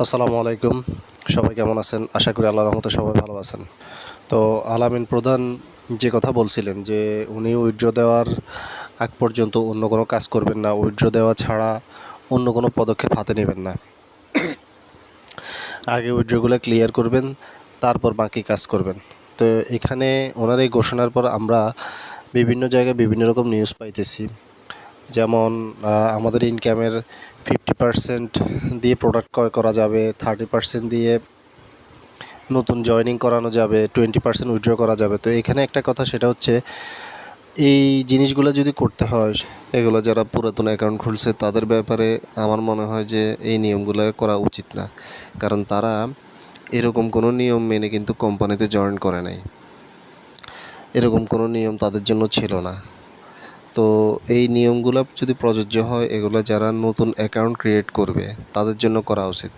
আসসালামু আলাইকুম। সবাই কেমন আছেন? আশা করি আল্লাহর রহমতে সবাই ভালো আছেন। তো আলামিন প্রধান যে কথা বলছিলেন যে উনি উইথড্র দেওয়ার আগ পর্যন্ত অন্য কোনো কাজ করবেন না, উইথড্র দেওয়া ছাড়া অন্য কোনো পদক্ষেপ হাতে নেবেন না। আগে উইথড্রগুলো ক্লিয়ার করবেন, তারপর বাকি কাজ করবেন। তো এখানে ওনার এই ঘোষণার পর আমরা বিভিন্ন জায়গায় বিভিন্ন রকম নিউজ পাইতেছি। যেমন আমাদের ইনকামের 50% দিয়ে প্রোডাক্ট ক্রয় করা যাবে, 30% দিয়ে নতুন জয়েনিং করানো যাবে, 20% উইথড্র করা যাবে। তো এখানে একটা কথা, সেটা হচ্ছে এই জিনিসগুলো যদি করতে হয়, এগুলো যারা পুরাতন অ্যাকাউন্ট খুলছে তাদের ব্যাপারে আমার মনে হয় যে এই নিয়মগুলো করা উচিত না। কারণ তারা এরকম কোনো নিয়ম মেনে কিন্তু কোম্পানিতে জয়েন করে নাই, এরকম কোনো নিয়ম তাদের জন্য ছিল না। তো এই নিয়মগুলো যদি প্রযোজ্য হয়, এগুলো যারা নতুন অ্যাকাউন্ট ক্রিয়েট করবে তাদের জন্য করা উচিত।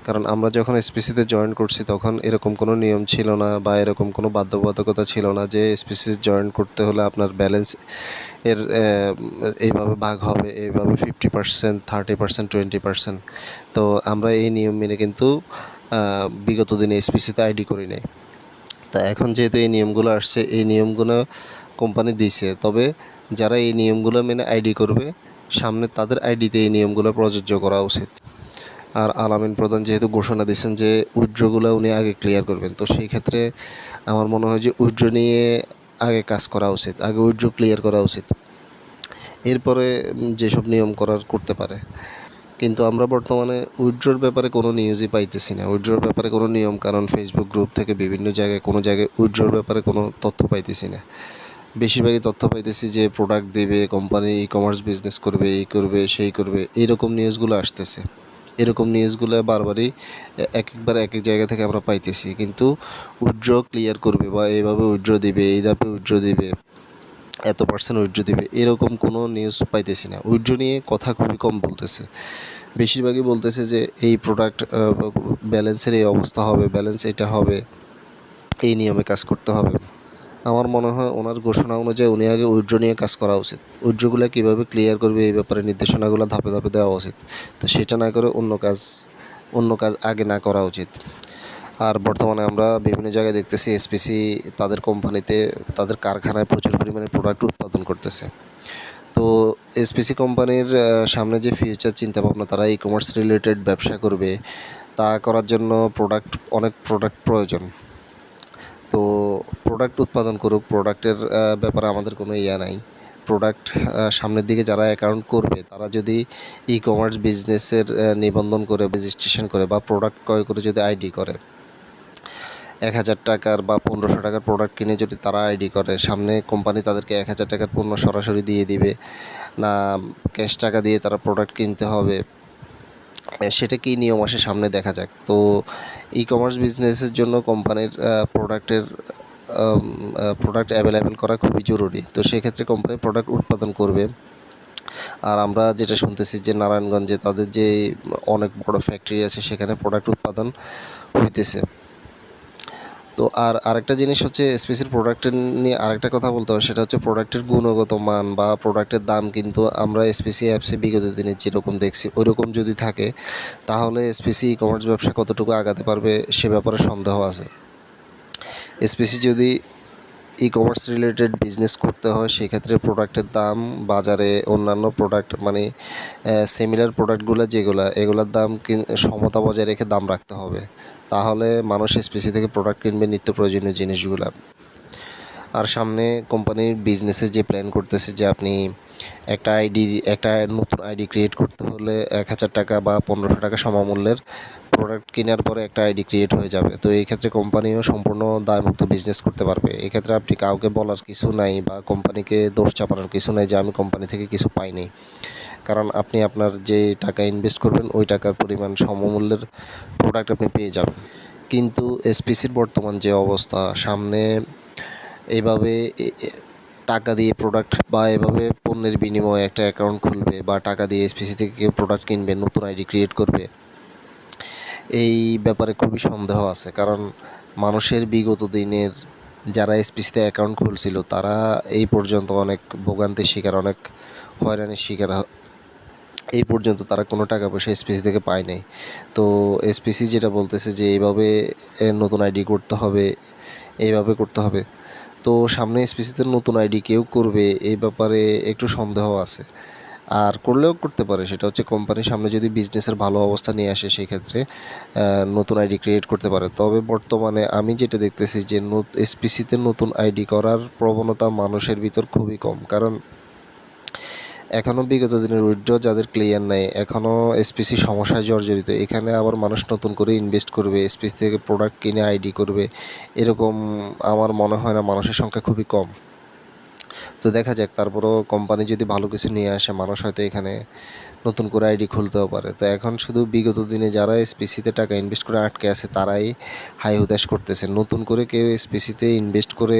কারণ আমরা যখন এসপিসিতে জয়েন করছি তখন এরকম কোনো নিয়ম ছিল না বা এরকম কোনো বাধ্যবাধকতা ছিল না যে এসপিসিতে জয়েন করতে হলে আপনার ব্যালেন্স এর এইভাবে ভাগ হবে, এইভাবে 50%, 30%, 20%। তো আমরা এই নিয়ম মেনে কিন্তু বিগত দিনে এসপিসিতে আইডি করি নাই। তা এখন যেহেতু এই নিয়মগুলো আসছে, এই নিয়মগুলো কোম্পানি দিছে, তবে যারা এই নিয়মগুলো মেনে আইডি করবে সামনে তাদের আইডিতে এই নিয়মগুলো প্রযোজ্য করা উচিত। আর আলামিন প্রধান যেহেতু ঘোষণা দিয়েছেন যে উইথড্রগুলো উনি আগে ক্লিয়ার করবেন, তো সেই ক্ষেত্রে আমার মনে হয় যে উইথড্র নিয়ে আগে কাজ করা উচিত, আগে উইথড্র ক্লিয়ার করা উচিত, এরপরে যেসব নিয়ম করার করতে পারে। কিন্তু আমরা বর্তমানে উইথড্রর ব্যাপারে কোনো নিউজই পাইতেছি না। উইথড্রর ব্যাপারে কোনো নিয়ম কারণ ফেসবুক গ্রুপ থেকে বিভিন্ন জায়গায় কোনো জায়গায় উইথড্রর ব্যাপারে কোনো তথ্য পাইতেছি না। বেশিরভাগই তথ্য পাইতেছি যে প্রোডাক্ট দেবে, কোম্পানি ই কমার্স বিজনেস করবে, এই করবে, সেই করবে, এইরকম নিউজগুলো আসতেছে। এরকম নিউজগুলো বারবারই একবার এক এক জায়গা থেকে আমরা পাইতেছি, কিন্তু উইথড্র ক্লিয়ার করবে বা এইভাবে উইথড্র দিবে, এই ধাপে উইথড্র দিবে, এত পার্সেন্ট উইথড্র দিবে, এরকম কোনো নিউজ পাইতেছি না। উইথড্র নিয়ে কথা খুবই কম বলতেছে। বেশিরভাগই বলতেছে যে এই প্রোডাক্ট ব্যালেন্সের এই অবস্থা হবে, ব্যালেন্স এটা হবে, এই নিয়মে কাজ করতে হবে। আমার মনে হয় ওনার ঘোষণা অনুযায়ী উনি আগে উইথড্র নিয়ে কাজ করা উচিত। উইথড্রগুলো কীভাবে ক্লিয়ার করবে এই ব্যাপারে নির্দেশনাগুলো ধাপে ধাপে দেওয়া উচিত। তো সেটা না করে অন্য কাজ আগে না করা উচিত। আর বর্তমানে আমরা বিভিন্ন জায়গায় দেখতেছি এসপিসি তাদের কোম্পানিতে, তাদের কারখানায় প্রচুর পরিমাণে প্রোডাক্ট উৎপাদন করতেছে। তো এসপিসি কোম্পানির সামনে যে ফিউচার চিন্তাভাবনা, তারা ই কমার্স রিলেটেড ব্যবসা করবে, তা করার জন্য অনেক প্রোডাক্ট প্রয়োজন। তো প্রোডাক্ট উৎপাদন করুক, প্রোডাক্টের ব্যাপারে আমাদের কোনো নাই। প্রোডাক্ট সামনের দিকে যারা অ্যাকাউন্ট করবে তারা যদি ই কমার্স বিজনেসের নিবন্ধন করে, রেজিস্ট্রেশন করে বা প্রোডাক্ট ক্রয় করে যদি আইডি করে, 1000 টাকার বা 1500 টাকার প্রোডাক্ট কিনে যদি তারা আইডি করে, সামনে কোম্পানি তাদেরকে 1000 টাকার পণ্য সরাসরি দিয়ে দিবে না ক্যাশ টাকা দিয়ে তারা প্রোডাক্ট কিনতে হবে, সেটা কী নিয়ম আসে সামনে দেখা যাক। তো ই কমার্স বিজনেসের জন্য কোম্পানির প্রোডাক্ট অ্যাভেলেবেল করা খুবই জরুরি। তো সেক্ষেত্রে কোম্পানি প্রোডাক্ট উৎপাদন করবে। আর আমরা যেটা শুনতেছি যে নারায়ণগঞ্জে তাদের যে অনেক বড় ফ্যাক্টরি আছে, সেখানে প্রোডাক্ট উৎপাদন হইতেছে। তো আরেকটা জিনিস হচ্ছে এসপিসির প্রোডাক্টের নিয়ে আরেকটা কথা বলতে হবে, সেটা হচ্ছে প্রোডাক্টের গুণগত মান বা প্রোডাক্টের দাম। কিন্তু আমরা এসপিসি অ্যাপসে বিগত দিনে যেরকম দেখছি ওইরকম যদি থাকে, তাহলে এসপিসি ই কমার্স ব্যবসা কতটুকু আগাতে পারবে সে ব্যাপারে সন্দেহ আছে। এসপিসি যদি ই কমার্স রিলেটেড বিজনেস করতে হয়, সেক্ষেত্রে প্রোডাক্টের দাম বাজারে অন্যান্য প্রোডাক্ট মানে সিমিলার প্রোডাক্টগুলো এগুলোর দাম সমতা বজায় রেখে দাম রাখতে হবে। তাহলে মানুষ এসপিসি থেকে প্রোডাক্ট কিনবে, নিত্য প্রয়োজনীয় জিনিসগুলো। আর সামনে কোম্পানির বিজনেসের যে প্ল্যান করতেছে যে আপনি একটা নতুন আইডি ক্রিয়েট করতে হলে 1000 টাকা বা 1500 টাকা সমমূল্যের প্রোডাক্ট কেনার পরে একটা আইডি ক্রিয়েট হয়ে যাবে। তো এই ক্ষেত্রে কোম্পানিও সম্পূর্ণ দায়মুক্ত বিজনেস করতে পারবে। এক্ষেত্রে আপনি কাউকে বলার কিছু নাই বা কোম্পানিকে দোষ চাপানোর কিছু নাই যে আমি কোম্পানি থেকে কিছু পাইনি। কারণ আপনি আপনার যে টাকা ইনভেস্ট করবেন ওই টাকার পরিমাণ সমমূল্যের প্রোডাক্ট আপনি পেয়ে যাবেন। কিন্তু এসপিসির বর্তমান যে অবস্থা, সামনে এইভাবে টাকা দিয়ে প্রোডাক্ট বা এভাবে পণ্যের বিনিময়ে একটা অ্যাকাউন্ট খুলবে বা টাকা দিয়ে এসপিসি থেকে কেউ প্রোডাক্ট কিনবে, নতুন আইডি ক্রিয়েট করবে, এই ব্যাপারে খুবই সন্দেহ আছে। কারণ মানুষের বিগত দিনের যারা এসপিসিতে অ্যাকাউন্ট খুলছিল তারা এই পর্যন্ত অনেক ভোগান্তির শিকার, অনেক হয়রানির শিকার এই পর্যন্ত তারা কোনো টাকা পয়সা এসপিসি থেকে পায় নাই। তো এসপিসি যেটা বলতেছে যে এইভাবে নতুন আইডি করতে হবে, এইভাবে করতে হবে। তো সামনে এসপিসিতে নতুন আইডি কেউ করবে এই ব্যাপারে একটু সন্দেহ আছে। আর করলেও করতে পারে, সেটা হচ্ছে কোম্পানির সামনে যদি বিজনেসের ভালো অবস্থা নিয়ে আসে সেই ক্ষেত্রে নতুন আইডি ক্রিয়েট করতে পারে। তবে বর্তমানে আমি যেটা দেখতেছি যে এসপিসিতে নতুন আইডি করার প্রবণতা মানুষের ভিতর খুবই কম, কারণ এখনও বিগত দিনের উইথড্র যাদের ক্লিয়ার নেই, এখনও এসপিসি সমস্যায় জর্জরিত। এখানে আবার মানুষ নতুন করে ইনভেস্ট করবে, এসপিসি থেকে প্রোডাক্ট কিনে আইডি করবে, এরকম আমার মনে হয় না, মানুষের সংখ্যা খুবই কম। তো দেখা যাক, তারপরও কোম্পানি যদি ভালো কিছু নিয়ে আসে মানুষ হয়তো এখানে নতুন করে আইডি খুলতেও পারে। তো এখন শুধু বিগত দিনে যারা এসপিসিতে টাকা ইনভেস্ট করে আটকে আছে তারাই হাই হুতাশ করতেছে। নতুন করে কেউ এসপিসিতে ইনভেস্ট করে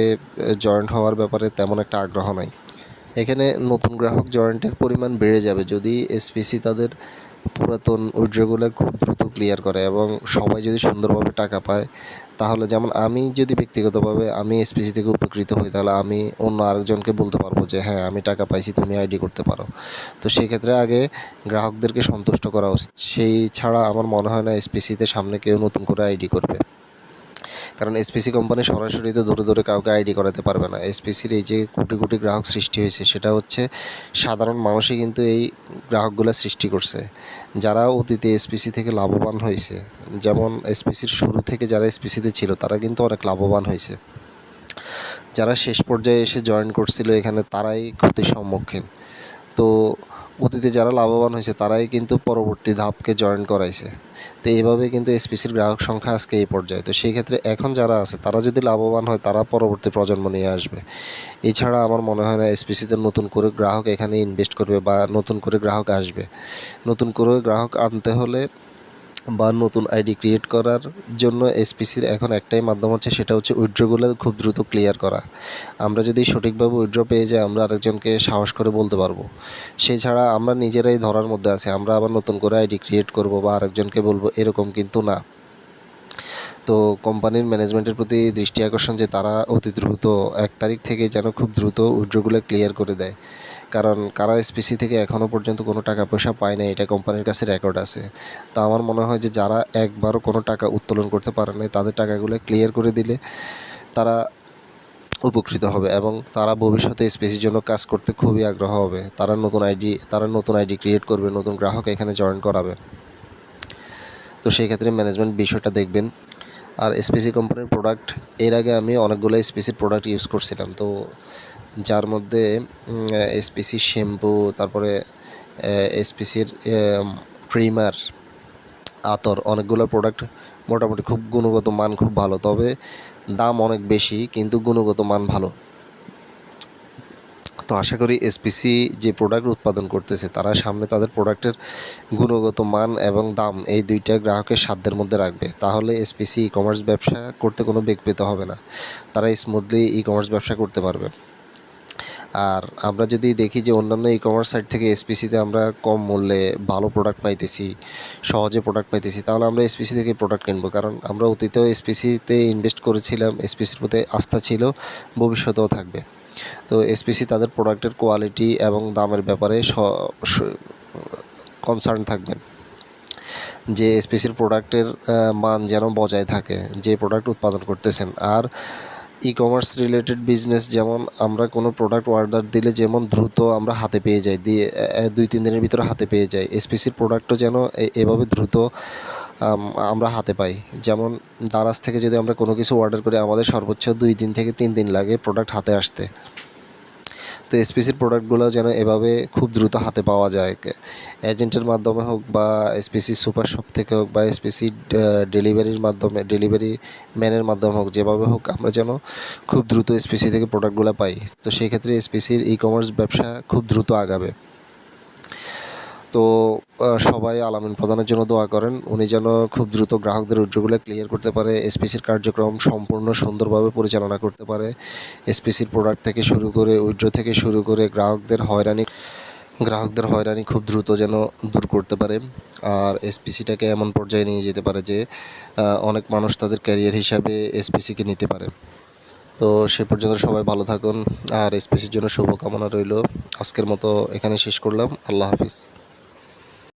জয়েন্ট হওয়ার ব্যাপারে তেমন একটা আগ্রহ নাই। এখানে নতুন গ্রাহক জয়েন্টের পরিমাণ বেড়ে যাবে যদি এসপিসি তাদের পুরাতন উইথড্রগুলো খুব দ্রুত ক্লিয়ার করে এবং সবাই যদি সুন্দরভাবে টাকা পায়। তাহলে যেমন আমি যদি ব্যক্তিগতভাবে আমি এসপিসি থেকে উপকৃত হই, তাহলে আমি অন্য আরেকজনকে বলতে পারবো যে হ্যাঁ আমি টাকা পাইছি, তুমি আইডি করতে পারো। তো সেক্ষেত্রে আগে গ্রাহকদেরকে সন্তুষ্ট করা উচিত। সেই ছাড়া আমার মনে হয় না এসপিসিতে সামনে কেউ নতুন করে আইডি করবে, কারণ এসপিসি কোম্পানি সরাসরি তো ধরে ধরে কাউকে আইডি করাতে পারবে না। এসপিসির এই যে কোটি কোটি গ্রাহক সৃষ্টি হয়েছে সেটা হচ্ছে সাধারণ মানুষই কিন্তু এই গ্রাহকগুলো সৃষ্টি করছে, যারা অতীতে এসপিসি থেকে লাভবান হয়েছে। যেমন এসপিসির শুরু থেকে যারা এসপিসিতে ছিল তারা কিন্তু অনেক লাভবান হয়েছে। যারা শেষ পর্যায়ে এসে জয়েন করছিল এখানে তারাই ক্ষতির সম্মুখীন। তো অতীতে যারা লাভবান হয়েছে তারাই কিন্তু পরবর্তী ধাপকে জয়েন করাইছে। তো এইভাবে কিন্তু এসপিসির গ্রাহক সংখ্যা আজকে এই পর্যায়ে। তো সেই ক্ষেত্রে এখন যারা আছে তারা যদি লাভবান হয় তারা পরবর্তী প্রজন্ম নিয়ে আসবে। এছাড়া আমার মনে হয় না এসপিসিতে নতুন করে গ্রাহক এখানে ইনভেস্ট করবে বা নতুন করে গ্রাহক আসবে। নতুন করে গ্রাহক আনতে হলে বা নতুন আইডি ক্রিয়েট করার জন্য এসপিসির এখন একটাই মাধ্যম হচ্ছে, সেটা হচ্ছে উইথড্রগুলো খুব দ্রুত ক্লিয়ার করা। আমরা যদি সঠিকভাবে উইথড্র পেয়ে যাই আমরা আরেকজনকে সাহস করে বলতে পারবো। সেই ছাড়া আমরা নিজেরাই ধরার মধ্যে আছি, আমরা আবার নতুন করে আইডি ক্রিয়েট করব বা আরেকজনকে বলবো, এরকম কিন্তু না। তো কোম্পানির ম্যানেজমেন্টের প্রতি দৃষ্টি আকর্ষণ যে তারা অতি দ্রুত 1 তারিখ থেকে যেন খুব দ্রুত উইথড্রগুলো ক্লিয়ার করে দেয়, কারণ কারা এসপিসি থেকে এখনও পর্যন্ত কোনো টাকা পয়সা পায় না এটা কোম্পানির কাছে রেকর্ড আছে। তো আমার মনে হয় যে যারা একবারও কোনো টাকা উত্তোলন করতে পারে না তাদের টাকাগুলো ক্লিয়ার করে দিলে তারা উপকৃত হবে এবং তারা ভবিষ্যতে এসপিসির জন্য কাজ করতে খুবই আগ্রহ হবে। তারা নতুন আইডি ক্রিয়েট করবে, নতুন গ্রাহক এখানে জয়েন করাবে। তো সেই ক্ষেত্রে ম্যানেজমেন্ট বিষয়টা দেখবেন। আর এসপিসি কোম্পানির প্রোডাক্ট এর আগে আমি অনেকগুলো এসপিসির প্রোডাক্ট ইউজ করছিলাম, তো যার মধ্যে এসপিসির শ্যাম্পু, তারপরে এসপিসির প্রিমার, আতর, অনেকগুলো প্রোডাক্ট মোটামুটি খুব গুণগত মান খুব ভালো, তবে দাম অনেক বেশি কিন্তু গুণগত মান ভালো। তো আশা করি এসপিসি যে প্রোডাক্ট উৎপাদন করতেছে তারা সামনে তাদের প্রোডাক্টের গুণগত মান এবং দাম এই দুইটা গ্রাহকের সাধ্যের মধ্যে রাখবে, তাহলে এসপিসি ই কমার্স ব্যবসা করতে কোনো বেগ পেতে হবে না, তারা স্মুথলি ই কমার্স ব্যবসা করতে পারবে। আর আমরা যদি দেখি যে অন্যান্য ই কমার্স সাইট থেকে এসপিসিতে আমরা কম মূল্যে ভালো প্রোডাক্ট পাইতেছি, সহজে প্রোডাক্ট পাইতেছি, তাহলে আমরা এসপিসি থেকে প্রোডাক্ট কিনবো, কারণ আমরা অতীতেও এসপিসিতে ইনভেস্ট করেছিলাম, এসপিসির প্রতি আস্থা ছিল, ভবিষ্যতেও থাকবে। তো এসপিসি তাদের প্রোডাক্টের কোয়ালিটি এবং দামের ব্যাপারে কনসার্ন থাকবেন যে এসপিসির প্রোডাক্টের মান যেন বজায় থাকে, যে প্রোডাক্ট উৎপাদন করতেছেন। আর ই কমার্স রিলেটেড বিজনেস, যেমন আমরা কোনো প্রোডাক্ট অর্ডার দিলে যেমন দ্রুত আমরা হাতে পেয়ে যাই, 2-3 দিনের ভিতরে হাতে পেয়ে যাই, এসপিসির প্রোডাক্টও যেন এভাবে দ্রুত আমরা হাতে পাই। যেমন দারাজ থেকে যদি আমরা কোনো কিছু অর্ডার করি আমাদের সর্বোচ্চ 2 দিন থেকে 3 দিন লাগে প্রোডাক্ট হাতে আসতে। তো এসপিসির প্রোডাক্টগুলো যেন এভাবে খুব দ্রুত হাতে পাওয়া যায়, এজেন্টের মাধ্যমে হোক বা এসপিসি সুপার শপ থেকে হোক বা এসপিসি ডেলিভারির মাধ্যমে, ডেলিভারি ম্যানের মাধ্যমে হোক, যেভাবে হোক আমরা যেন খুব দ্রুত এসপিসি থেকে প্রোডাক্টগুলো পাই। তো সেই ক্ষেত্রে এসপিসির ই কমার্স ব্যবসা খুব দ্রুত আগাবে। তো সবাই আলামিন প্রধানের জন্য দোয়া করেন, উনি যেন খুব দ্রুত গ্রাহকদের উইথড্রগুলো ক্লিয়ার করতে পারে, এসপিসির কার্যক্রম সম্পূর্ণ সুন্দরভাবে পরিচালনা করতে পারে, এসপিসির প্রোডাক্ট থেকে শুরু করে উইথড্র থেকে শুরু করে গ্রাহকদের হয়রানি খুব দ্রুত যেন দূর করতে পারে। আর এসপিসিটাকে এমন পর্যায়ে নিয়ে যেতে পারে যে অনেক মানুষ তাদের ক্যারিয়ার হিসাবে এসপিসিকে নিতে পারে। তো সে পর্যন্ত সবাই ভালো থাকুন আর এসপিসির জন্য শুভকামনা রইল। আজকের মতো এখানে শেষ করলাম। আল্লাহ হাফিজ।